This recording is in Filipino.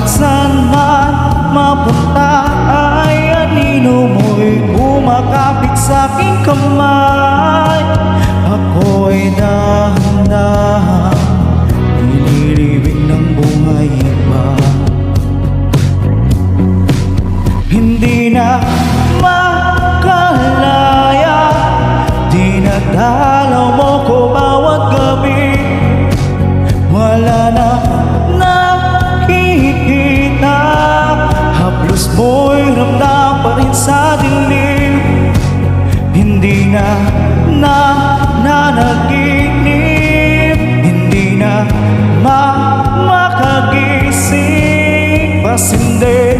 saan man mapunta ay anino mo'y kumakapit sa aking kamay. Ako'y dahan-dahan nililibing ng buhay iba. Hindi na makalaya, dinadalaw mo ko bawat gabi. Wala na nakikita, haplos mo'y ramdam pa rin sa dilim. Hindi na nananaginip, hindi na makagising. Pas hindi